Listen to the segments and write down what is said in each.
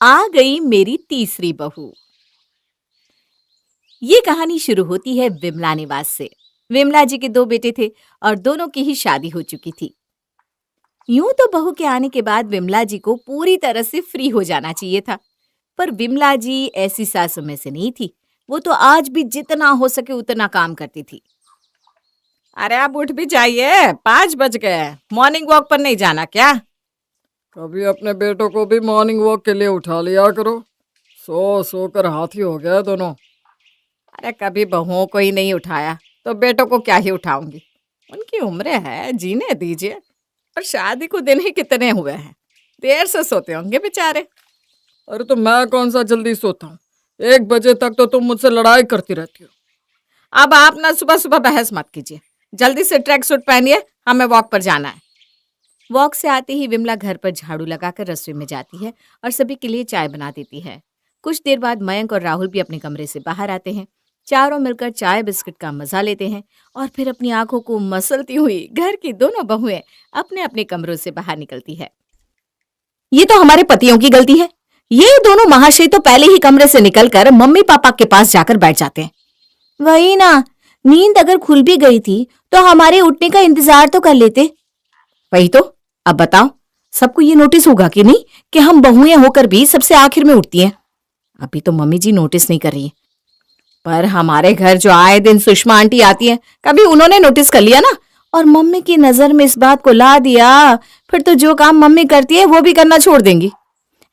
आ गई मेरी तीसरी बहू। ये कहानी शुरू होती है विमला निवास से। विमला जी के दो बेटे थे और दोनों की ही शादी हो चुकी थी। यूं तो बहू के आने के बाद विमला जी को पूरी तरह से फ्री हो जाना चाहिए था, पर विमला जी ऐसी सासू में से नहीं थी। वो तो आज भी जितना हो सके उतना काम करती थी। अरे आप उठ भी जाइए, 5 बज गए। मॉर्निंग वॉक पर नहीं जाना क्या? कभी अपने बेटों को भी मॉर्निंग वॉक के लिए उठा लिया करो। सो सो कर हाथी हो गया दोनों। अरे कभी बहुओं को ही नहीं उठाया तो बेटों को क्या ही उठाऊंगी। उनकी उम्र है, जीने दीजिए। और शादी को दिन ही कितने हुए हैं, देर से सोते होंगे बेचारे। अरे तो मैं कौन सा जल्दी सोता हूँ? 1 बजे तक तो तुम मुझसे लड़ाई करती रहती हो। अब आप ना सुबह सुबह बहस मत कीजिए। जल्दी से ट्रैक सूट पहनिए, हमें वॉक पर जाना है। वॉक से आते ही विमला घर पर झाड़ू लगाकर रसोई में जाती है और सभी के लिए चाय बना देती है। कुछ देर बाद मयंक और राहुल भी अपने कमरे से बाहर आते हैं। चारों मिलकर चाय बिस्किट का मजा लेते हैं और फिर अपनी आंखों को मसलती हुई घर की दोनों बहुएं अपने अपने कमरों से बाहर निकलती है। ये तो हमारे पतियों की गलती है। ये दोनों महाशय तो पहले ही कमरे से निकलकर मम्मी पापा के पास जाकर बैठ जाते हैं। वही ना, नींद अगर खुल भी गई थी तो हमारे उठने का इंतजार तो कर लेते। वही तो। अब बताओ, सबको ये नोटिस होगा कि नहीं कि हम बहुएं होकर भी सबसे आखिर में उठती हैं। अभी तो मम्मी जी नोटिस नहीं कर रही है, पर हमारे घर जो आए दिन सुषमा आंटी आती है, कभी उन्होंने नोटिस कर लिया ना और मम्मी की नजर में इस बात को ला दिया, फिर तो जो काम मम्मी करती है वो भी करना छोड़ देंगी।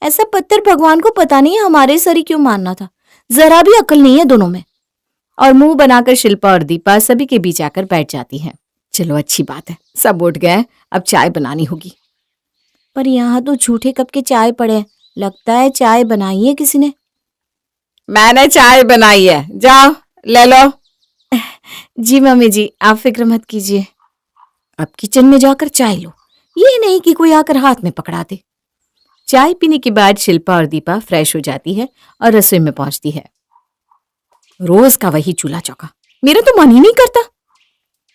ऐसा पत्थर भगवान को पता नहीं हमारे सर ही क्यों मानना था। जरा भी अकल नहीं है दोनों में। और मुंह बनाकर शिल्पा और दीपा सभी के बीच आकर बैठ जाती हैं। चलो अच्छी बात है, सब उठ गए, अब चाय बनानी होगी। पर यहाँ तो झूठे कप के चाय पड़े हैं, लगता है चाय बनाई है किसी ने। मैंने चाय बनाई है, जाओ ले लो। जी मम्मी जी, आप फिक्र मत कीजिए। अब किचन में जाकर चाय लो, ये नहीं कि कोई आकर हाथ में पकड़ा दे। चाय पीने के बाद शिल्पा और दीपा फ्रेश हो जाती है और रसोई में पहुंचती है। रोज का वही चूल्हा चौका, मेरा तो मन ही नहीं करता।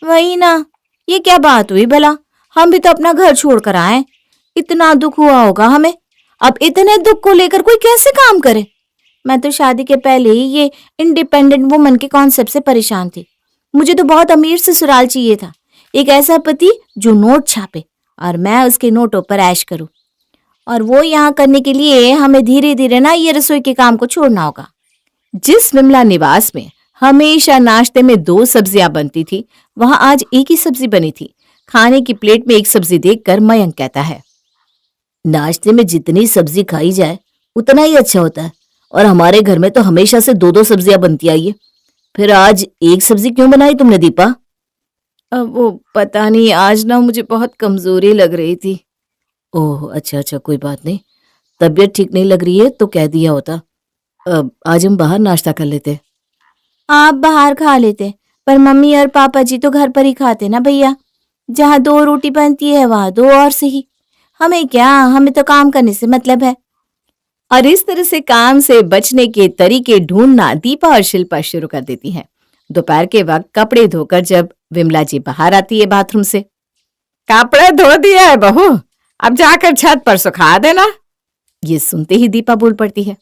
वही ना, ये क्या बात हुई भला? हम भी तो अपना घर छोड़कर आए, इतना दुख हुआ होगा हमें। अब इतने दुख को लेकर कोई कैसे काम करे? मैं तो शादी के पहले ही ये इंडिपेंडेंट वुमन के कॉन्सेप्ट से परेशान थी। मुझे तो बहुत अमीर ससुराल चाहिए था, एक ऐसा पति जो नोट छापे और मैं उसके नोटों पर ऐश करूं। और वो यहाँ करने के लिए हमें धीरे धीरे ना ये रसोई के काम को छोड़ना होगा। जिस विमला निवास में हमेशा नाश्ते में 2 सब्जियां बनती थी, वहां आज एक ही सब्जी बनी थी। खाने की प्लेट में एक सब्जी देखकर मयंक कहता है, नाश्ते में जितनी सब्जी खाई जाए उतना ही अच्छा होता है, और हमारे घर में तो हमेशा से 2-2 सब्जियां बनती आई है। फिर आज एक सब्जी क्यों बनाई तुमने दीपा? अब वो पता नहीं, आज ना मुझे बहुत कमजोरी लग रही थी। ओह अच्छा अच्छा, कोई बात नहीं। तबीयत ठीक नहीं लग रही है तो कह दिया होता। अब आज हम बाहर नाश्ता कर लेते। आप बाहर खा लेते, पर मम्मी और पापा जी तो घर पर ही खाते ना भैया। जहाँ 2 रोटी बनती है वहां 2 और सही। हमें क्या, हमें तो काम करने से मतलब है। और इस तरह से काम से बचने के तरीके ढूंढना दीपा और शिल्पा शुरू कर देती हैं। दोपहर के वक्त कपड़े धोकर जब विमला जी बाहर आती है बाथरूम से, कपड़े धो दिया है बहू, अब जाकर छत पर सुखा देना। ये सुनते ही दीपा बोल पड़ती है,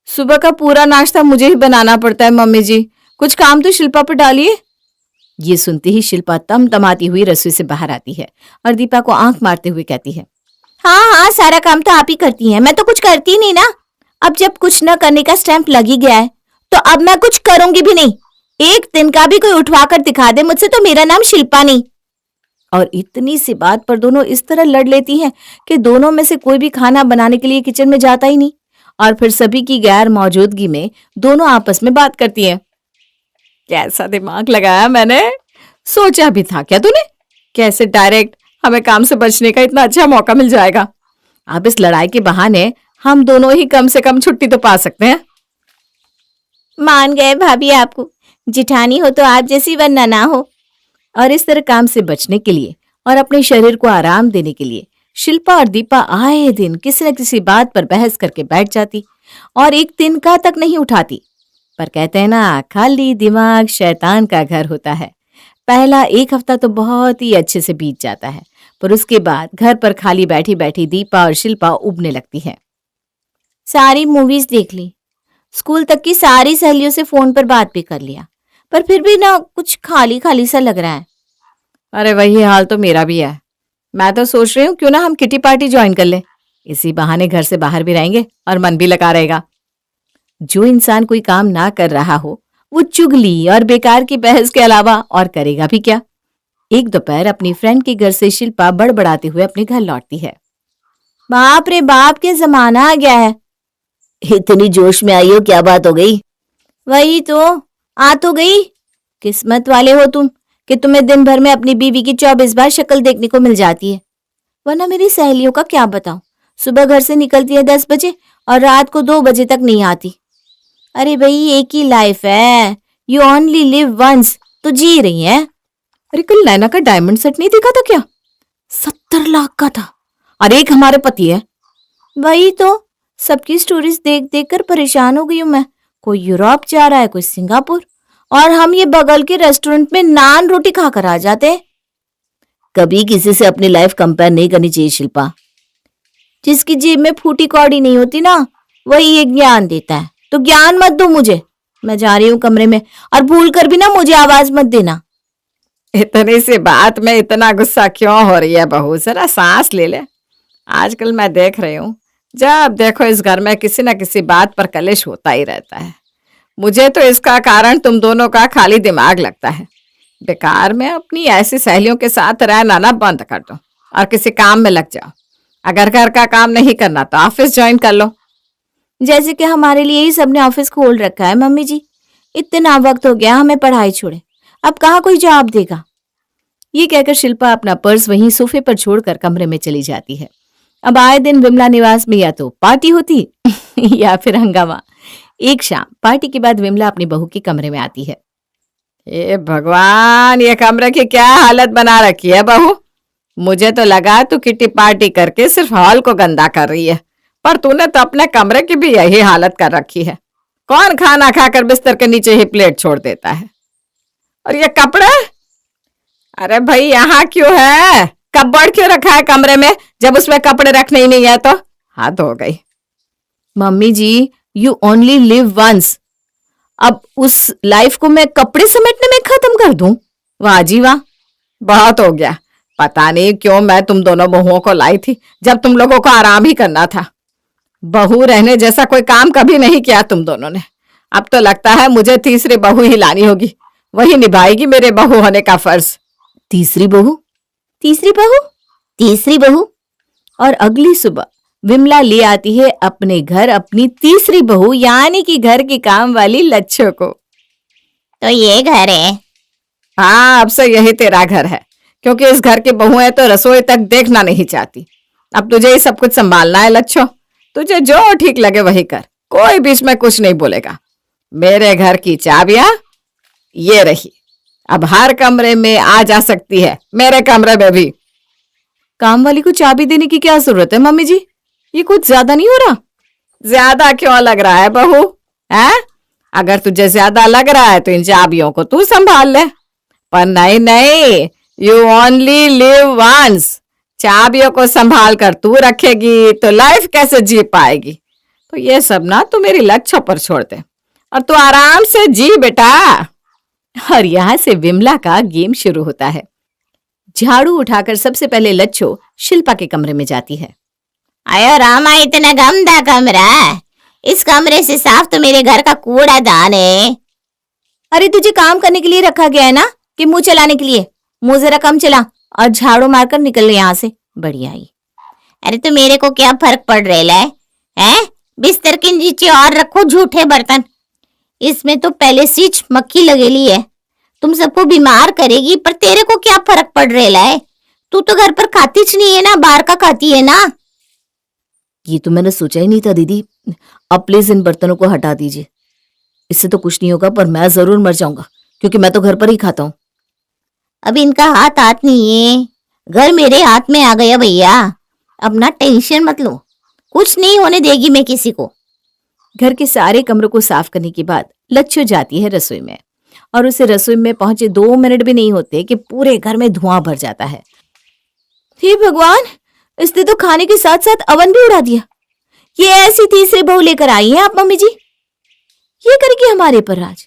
सुबह का पूरा नाश्ता मुझे ही बनाना पड़ता है मम्मी जी, कुछ काम तो शिल्पा पर डालिए। ये सुनते ही शिल्पा तमतमाती हुई रसोई से बाहर आती है और दीपा को आंख मारते हुए कहती है, हाँ हाँ, सारा काम तो आप ही करती हैं, मैं तो कुछ करती नहीं ना। अब जब कुछ न करने का स्टैंप लग ही गया है तो अब मैं कुछ करूंगी भी नहीं। एक दिन का भी कोई उठवा कर दिखा दे मुझसे तो मेरा नाम शिल्पा नहीं। और इतनी सी बात पर दोनों इस तरह लड़ लेती हैं कि दोनों में से कोई भी खाना बनाने के लिए किचन में जाता ही नहीं, और फिर सभी की गैर मौजूदगी में दोनों आपस में बात करती हैं। कैसा दिमाग लगाया मैंने, सोचा भी था क्या तूने कैसे डायरेक्ट हमें काम से बचने का इतना अच्छा मौका मिल जाएगा। अब इस लड़ाई के बहाने हम दोनों ही कम से कम छुट्टी तो पा सकते हैं। मान गए भाभी, आपको जिठानी हो तो आप जैसी वरना ना हो। और इस तरह काम से बचने के लिए और अपने शरीर को आराम देने के लिए शिल्पा और दीपा आए दिन किसी न किसी बात पर बहस करके बैठ जाती और एक तिनका तक नहीं उठाती। पर कहते हैं ना, खाली दिमाग शैतान का घर होता है। पहला 1 हफ्ता तो बहुत ही अच्छे से बीत जाता है, पर उसके बाद घर पर खाली बैठी बैठी दीपा और शिल्पा उबने लगती है। सारी मूवीज देख ली, स्कूल तक की सारी सहेलियों से फोन पर बात भी कर लिया, पर फिर भी ना कुछ खाली खाली सा लग रहा है। अरे वही हाल तो मेरा भी है। मैं तो सोच रही हूँ क्यों ना हम किटी पार्टी ज्वाइन कर ले। इसी बहाने घर से बाहर भी रहेंगे और मन भी लगा रहेगा। जो इंसान कोई काम ना कर रहा हो वो चुगली और बेकार की बहस के अलावा और करेगा भी क्या। एक दोपहर अपनी फ्रेंड के घर से शिल्पा बड़बड़ाते हुए अपने घर लौटती है। बाप रे बाप, के जमाना आ गया है। इतनी जोश में आई हो, क्या बात हो गई? वही तो, आ तो गई। किस्मत वाले हो तुम कि तुम्हें दिन भर में अपनी बीवी की 24 बार शक्ल देखने को मिल जाती है। वरना मेरी सहेलियों का क्या बताऊं, सुबह घर से निकलती है 10 बजे और रात को 2 बजे तक नहीं आती। अरे भाई, एक ही लाइफ है, यू ओनली लिव वंस, तो जी रही है। अरे कल नैना का डायमंड सेट नहीं देखा था क्या? 70 लाख का था। अरे एक हमारे पति है। वही तो, सबकी स्टोरीज देख देख कर परेशान हो गई हूं मैं। कोई यूरोप जा रहा है, कोई सिंगापुर, और हम ये बगल के रेस्टोरेंट में नान रोटी खाकर आ जाते हैं। कभी किसी से अपनी लाइफ कंपेयर नहीं करनी चाहिए शिल्पा। जिसकी जेब में फूटी कौड़ी नहीं होती ना, वही ये ज्ञान देता है। तो ज्ञान मत दो मुझे, मैं जा रही हूँ कमरे में, और भूल कर भी ना मुझे आवाज मत देना। इतनी सी बात में इतना गुस्सा क्यों हो रही है बहू? जरा सांस ले ले। आजकल मैं देख रही हूँ जब देखो इस घर में किसी न किसी बात पर कलेश होता ही रहता है। मुझे तो इसका कारण तुम दोनों का खाली दिमाग लगता है। बेकार में अपनी ऐसी सहेलियों के साथ रहना ना बंद कर दो और किसी काम में लग जाओ। अगर घर का काम नहीं करना तो ऑफिस ज्वाइन कर लो। जैसे कि हमारे लिए ही सबने ऑफिस खोल रखा है मम्मी जी। इतना वक्त हो गया हमें पढ़ाई छोड़े, अब कहाँ कोई जवाब देगा। ये कहकर शिल्पा अपना पर्स वहीं सोफे पर छोड़कर कमरे में चली जाती है। अब आए दिन विमला निवास में या तो पार्टी होती या फिर हंगामा। एक शाम पार्टी के बाद विमला अपनी बहू के कमरे में आती है। ए भगवान, ये कमरे की क्या हालत बना रखी है बहू। मुझे तो लगा तू किटी पार्टी करके सिर्फ हॉल को गंदा कर रही है, पर तूने तो अपने कमरे की भी यही हालत कर रखी है। कौन खाना खाकर बिस्तर के नीचे ही प्लेट छोड़ देता है? और ये कपड़े, अरे भाई यहाँ क्यों है? कपबोर्ड क्यों रखा है कमरे में जब उसमें कपड़े रखने ही नहीं है? तो हद हो गई। Mummy ji, you only live once. अब उस लाइफ को मैं कपड़े समेटने में खत्म कर दूं? वाह जी वाह, बहुत हो गया। पता नहीं क्यों मैं तुम दोनों बहुओं को लाई थी जब तुम लोगों को आराम ही करना था। बहू रहने जैसा कोई काम कभी नहीं किया तुम दोनों ने। अब तो लगता है मुझे तीसरी बहू ही लानी होगी, वही निभाएगी मेरे बहू होने का फर्ज। तीसरी बहू? तीसरी बहू? तीसरी बहू? और अगली सुबह विमला ले आती है अपने घर अपनी तीसरी बहू, यानी कि घर की काम वाली लच्छो को। तो ये घर है? हाँ, अब से यही तेरा घर है, क्योंकि इस घर की बहुएं तो रसोई तक देखना नहीं चाहती। अब तुझे ही सब कुछ संभालना है लच्छो। तुझे जो ठीक लगे वही कर, कोई बीच में कुछ नहीं बोलेगा। मेरे घर की चाबियां ये रही, अब हर कमरे में आ जा सकती है, मेरे कमरे में भी। काम वाली को चाबी देने की क्या जरूरत है मम्मी जी? ये कुछ ज्यादा नहीं हो रहा? ज्यादा क्यों लग रहा है बहू? है, अगर तुझे ज्यादा लग रहा है तो इन चाबियों को तू संभाल ले। पर नहीं नहीं, यू ओनली लिव वंस। चाबियों को संभाल कर तू रखेगी तो लाइफ कैसे जी पाएगी? तो ये सब ना तू मेरी लच्छो पर छोड़ दे और तू आराम से जी बेटा। और यहाँ से विमला का गेम शुरू होता है। झाड़ू उठाकर सबसे पहले लच्छो शिल्पा के कमरे में जाती है। आयो रामा, इतना गंदा कमरा है। इस कमरे से साफ तो मेरे घर का कूड़ादान है। अरे तुझे काम करने के लिए रखा गया है ना, कि मुंह चलाने के लिए? मुंह जरा कम चला और झाड़ू मारकर निकल यहाँ से। बढ़िया ही। अरे तो मेरे को क्या फर्क पड़ रहा है? हैं? बिस्तर के नीचे और रखो झूठे बर्तन। इसमें तो पहले से मक्खी लगेली है, तुम सबको बीमार करेगी। पर तेरे को क्या फर्क पड़ रहा है? तू तो घर पर खाती च नहीं है ना, बाहर का खाती है ना। ये तो मैंने सोचा ही नहीं था दीदी। अब प्लीज इन बर्तनों को हटा दीजिए। इससे तो कुछ नहीं होगा, पर मैं जरूर मर जाऊंगा, क्योंकि मैं तो घर पर ही खाता हूँ। अब इनका हाथ हाथ नहीं है, घर मेरे हाथ में आ गया भैया। अब ना टेंशन मत लो, कुछ नहीं होने देगी मैं किसी को। घर के सारे कमरों को साफ करने के बाद लच्छो जाती है रसोई में, और उसे रसोई में पहुंचे 2 मिनट भी नहीं होते कि पूरे घर में धुआं भर जाता है। हे भगवान, इसने तो खाने के साथ साथ अवन भी उड़ा दिया। ये ऐसी तीसरी बहू लेकर आई हैं आप मम्मी जी, ये करेगी हमारे पर राज।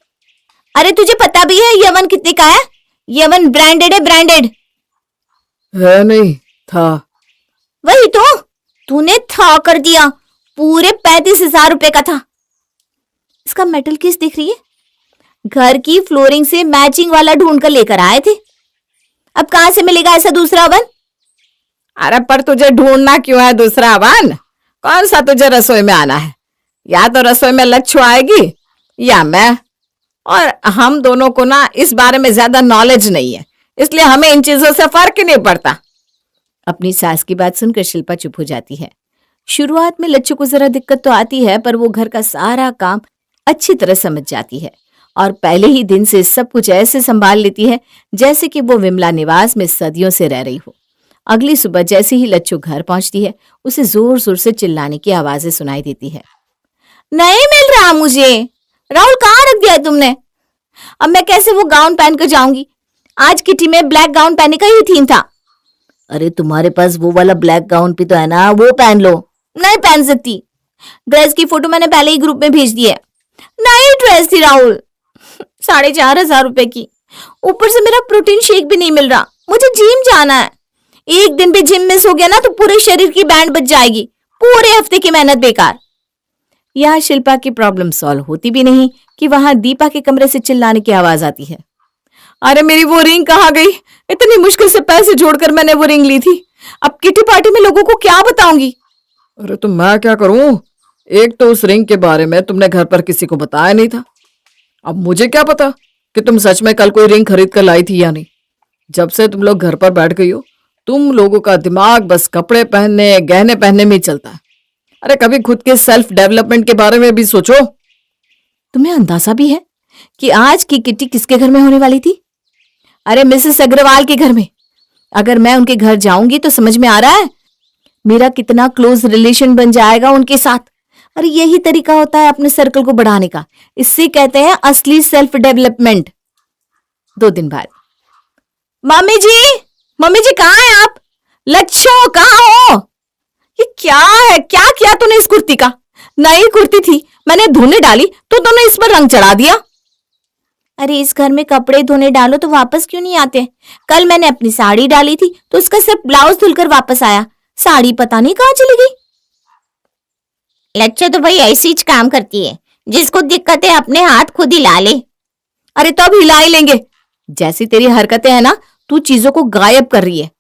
अरे तुझे पता भी है यवन कितने का है? यवन ब्रांडेड है, ब्रांडेड। है नहीं था। वही तो, तूने था कर दिया, पूरे 35,000 रुपए का था। इसका मेटल केस दिख रही है, घर की फ्लोरिंग से मैचिंग वाला ढूंढ कर लेकर आए थे। अब कहां से मिलेगा ऐसा दूसरा ओवन? अरे पर तुझे ढूंढना क्यों है दूसरा ओवन? कौन सा तुझे रसोई में आना है? या तो रसोई में लच्छू आएगी या मैं, और हम दोनों को ना इस बारे में ज्यादा नॉलेज नहीं है, इसलिए हमें इन चीजों से फर्क ही नहीं पड़ता। अपनी सास की बात सुनकर शिल्पा चुप हो जाती है। शुरुआत में लच्छू को जरा दिक्कत तो आती है, पर वो घर का सारा काम अच्छी तरह समझ जाती है और पहले ही दिन से सब कुछ ऐसे संभाल लेती है जैसे कि वो विमला निवास में सदियों से रह रही हो। अगली सुबह जैसे ही लच्छू घर पहुंचती है, उसे जोर जोर से चिल्लाने की आवाजें सुनाई देती है। नहीं मिल रहा मुझे, राहुल कहाँ रख दिया है तुमने? अब मैं कैसे वो गाउन पहन कर जाऊंगी? आज किटी में ब्लैक गाउन पहनने का ही थीम था। अरे तुम्हारे पास वो वाला ब्लैक गाउन भी तो है ना, वो पहन लो। नहीं पहन सकती, ड्रेस की फोटो मैंने पहले ही ग्रुप में भेज दी है। नई ड्रेस थी राहुल, 4,500 रुपए की, ऊपर से मेरा प्रोटीन शेक भी नहीं मिल रहा। मुझे जिम जाना है, एक दिन भी जिम मिस हो गया ना तो पूरे शरीर की बैंड बच जाएगी, पूरे हफ्ते की मेहनत बेकार। यहाँ शिल्पा की प्रॉब्लम सॉल्व होती भी नहीं कि वहां दीपा के कमरे से चिल्लाने की आवाज आती है। अरे मेरी वो रिंग कहाँ गई? इतनी मुश्किल से पैसे जोड़कर मैंने वो रिंग ली थी, अब किटी पार्टी में लोगों को क्या बताऊंगी? अरे तो मैं क्या करूं? एक तो उस रिंग के बारे में तुमने घर पर किसी को बताया नहीं था, अब मुझे क्या पता कि तुम सच में कल कोई रिंग खरीद कर लाई थी या नहीं। जब से तुम लोग घर पर बैठ गई हो, तुम लोगों का दिमाग बस कपड़े पहनने गहने पहनने में ही चलता है। अरे कभी खुद के सेल्फ डेवलपमेंट के बारे में भी सोचो। तुम्हें अंदाजा भी है कि आज की किट्टी किसके घर में होने वाली थी? अरे मिसेस अग्रवाल के घर में। अगर मैं उनके घर जाऊंगी तो समझ में आ रहा है मेरा कितना क्लोज रिलेशन बन जाएगा उनके साथ। अरे यही तरीका होता है अपने सर्कल को बढ़ाने का, इससे कहते हैं असली सेल्फ डेवलपमेंट। 2 दिन बाद, मम्मी जी कहाँ हैं आप? लच्छो कहाँ हो? ये क्या है, क्या किया तूने इस कुर्ती का? नई कुर्ती थी, मैंने धोने डाली तो तूने इस पर रंग चढ़ा दिया। अरे इस घर में कपड़े धोने डालो तो वापस क्यों नहीं आते? कल मैंने अपनी साड़ी डाली थी तो उसका सिर्फ ब्लाउज धुलकर वापस आया, साड़ी पता नहीं कहाँ चली गई। लच्छा तो भाई ऐसी ही काम करती है, जिसको दिक्कत है अपने हाथ खुद हिला ले। अरे तो अब हिला ही लेंगे, जैसी तेरी हरकतें हैं ना, तू चीजों को गायब कर रही है।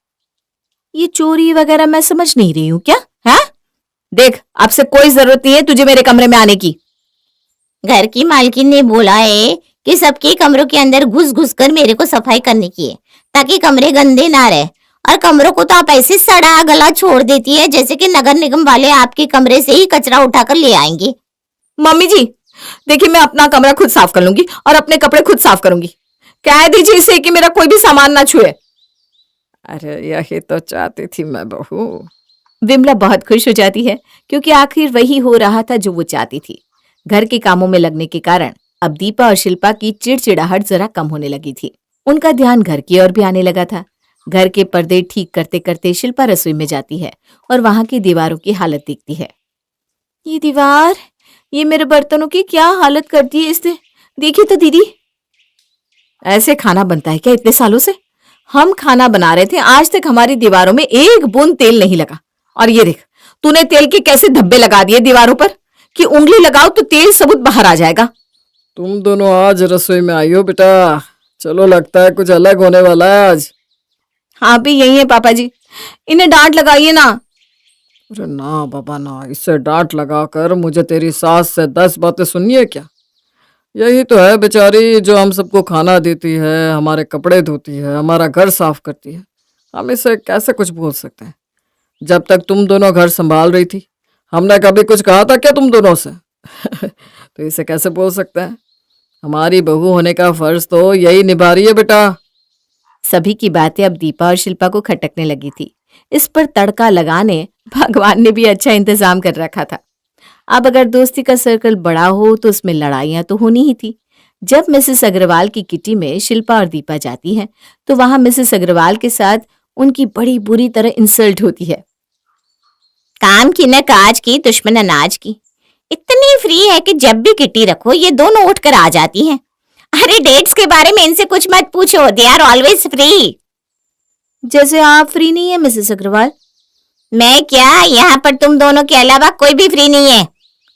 ये चोरी वगैरह मैं समझ नहीं रही हूँ क्या है? देख, अब से कोई जरूरत नहीं है तुझे मेरे कमरे में आने की। घर की मालकिन ने बोला है कि सबके कमरों के अंदर घुस घुस कर मेरे को सफाई करने की है, ताकि कमरे गंदे ना रहे। और कमरों को तो आप ऐसे सड़ा गला छोड़ देती है जैसे कि नगर निगम वाले आपके कमरे से ही कचरा उठाकर ले आएंगे। मम्मी जी देखिए, मैं अपना कमरा खुद साफ कर लूंगी और अपने कपड़े खुद साफ करूंगी। कह दीजिए इसे कि मेरा कोई भी सामान ना छुए। अरे यही तो चाहती थी मैं बहू। विमला बहुत खुश हो जाती है क्योंकि आखिर वही हो रहा था जो वो चाहती थी। घर के कामों में लगने के कारण अब दीपा और शिल्पा की चिड़चिड़ाहट जरा कम होने लगी थी। उनका ध्यान घर की ओर भी आने लगा था। घर के पर्दे ठीक करते करते शिल्पा रसोई में जाती है और वहां की दीवारों की हालत देखती है। ये दीवार, ये मेरे बर्तनों की क्या हालत करती है इसने, देखिए तो दीदी। ऐसे खाना बनता है क्या इतने सालों से? हम खाना बना रहे थे, आज तक हमारी दीवारों में एक बूंद तेल नहीं लगा। और ये देख, तूने तेल के कैसे धब्बे लगा दिए दीवारों पर कि उंगली लगाओ तो तेल सबूत बाहर आ जाएगा। तुम दोनों आज रसोई में आई हो बेटा, चलो लगता है कुछ अलग होने वाला है आज। हाँ भी यही है पापा जी, इन्हें डांट लगाइए ना। अरे ना बाबा ना, इससे डांट लगाकर मुझे तेरी सास से 10 बातें सुननी है क्या? यही तो है बेचारी जो हम सबको खाना देती है, हमारे कपड़े धोती है, हमारा घर साफ करती है। हम इसे कैसे कुछ बोल सकते हैं? जब तक तुम दोनों घर संभाल रही थी, हमने कभी कुछ कहा था क्या तुम दोनों से? तो इसे कैसे बोल सकते हैं? हमारी बहू होने का फर्ज तो यही निभा रही है बेटा। सभी की बातें अब दीपा और शिल्पा को खटकने लगी थी। इस पर तड़का लगाने भगवान ने भी अच्छा इंतजाम कर रखा था। अब अगर दोस्ती का सर्कल बड़ा हो तो उसमें लड़ाइयां तो होनी ही थी। जब मिसेस अग्रवाल की किटी में शिल्पा और दीपा जाती हैं तो वहां मिसेस अग्रवाल के साथ उनकी बड़ी बुरी तरह इंसल्ट होती है। काम की न काज की, दुश्मन अनाज की। इतनी फ्री है कि जब भी किट्टी रखो ये दोनों उठ कर आ जाती हैं। अरे डेट्स के बारे में इनसे कुछ मत पूछो, दे आर ऑलवेज फ्री। जैसे आप फ्री नहीं है मिसेस अग्रवाल। मैं क्या, यहाँ पर तुम दोनों के अलावा कोई भी फ्री नहीं है।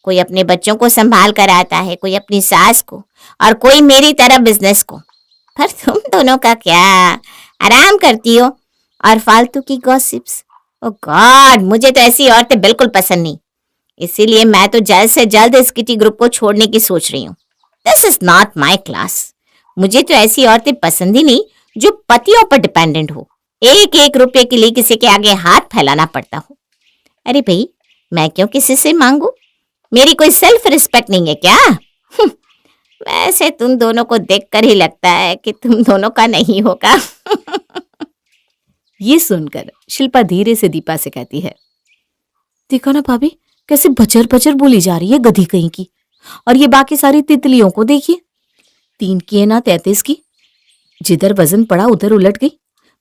कोई अपने बच्चों को संभाल कर आता है, कोई अपनी सास को, और कोई मेरी तरह बिजनेस को। पर तुम दोनों का क्या, आराम करती हो और फालतू की गॉसिप्स। ओ गॉड, मुझे तो ऐसी औरतें बिल्कुल पसंद नहीं। इसीलिए मैं तो जल्द से जल्द इस किटी ग्रुप को छोड़ने की सोच रही हूँ। This is not my class. मुझे तो ऐसी औरतें पसंद ही नहीं जो पतियों पर डिपेंडेंट हो, एक एक रुपये के लिए किसी के आगे हाथ फैलाना पड़ता हो। अरे भाई, मैं क्यों किसी से मांगू? मेरी कोई सेल्फ रिस्पेक्ट नहीं है क्या? वैसे तुम दोनों को देखकर ही लगता है कि तुम दोनों का नहीं होगा। ये सुनकर शिल्पा धीरे से दीपा से कहती है, देखो ना भाभी, कैसे बचर बचर बोली जा रही है गधी कहीं की। और ये बाकी सारी तितलियों को देखिए, 3 की है ना 33 की। जिधर वजन पड़ा उधर उलट गई।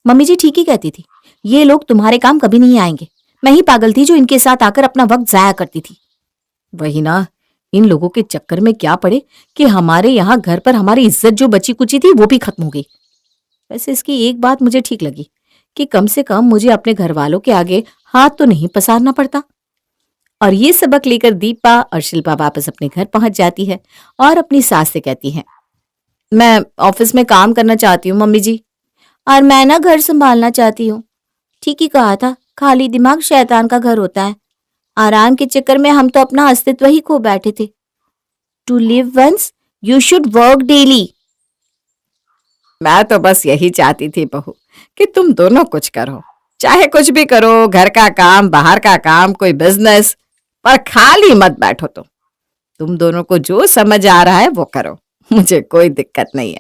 मम्मी जी ठीक ही कहती थी, ये लोग तुम्हारे काम कभी नहीं आएंगे। मैं ही पागल थी जो इनके साथ आकर अपना वक्त जाया करती थी। वही ना, इन लोगों के चक्कर में क्या पड़े कि हमारे यहाँ घर पर हमारी इज्जत जो बची कुची थी वो भी खत्म हो गई। वैसे इसकी एक बात मुझे ठीक लगी कि कम से कम मुझे अपने घर वालों के आगे हाथ तो नहीं पसारना पड़ता। और ये सबक लेकर दीपा और शिल्पा वापस अपने घर पहुंच जाती है और अपनी सास से कहती है, मैं ऑफिस में काम करना चाहती हूँ मम्मी जी। और मैं ना घर संभालना चाहती हूँ। ठीक ही कहा था, खाली दिमाग शैतान का घर होता है। आराम के चक्कर में हम तो अपना अस्तित्व ही खो बैठे थे। To live once you should work daily. मैं तो बस यही चाहती थी बहू कि तुम दोनों कुछ करो, चाहे कुछ भी करो, घर का काम, बाहर का काम, कोई बिजनेस, पर खाली मत बैठो। तुम दोनों को जो समझ आ रहा है वो करो, मुझे कोई दिक्कत नहीं है।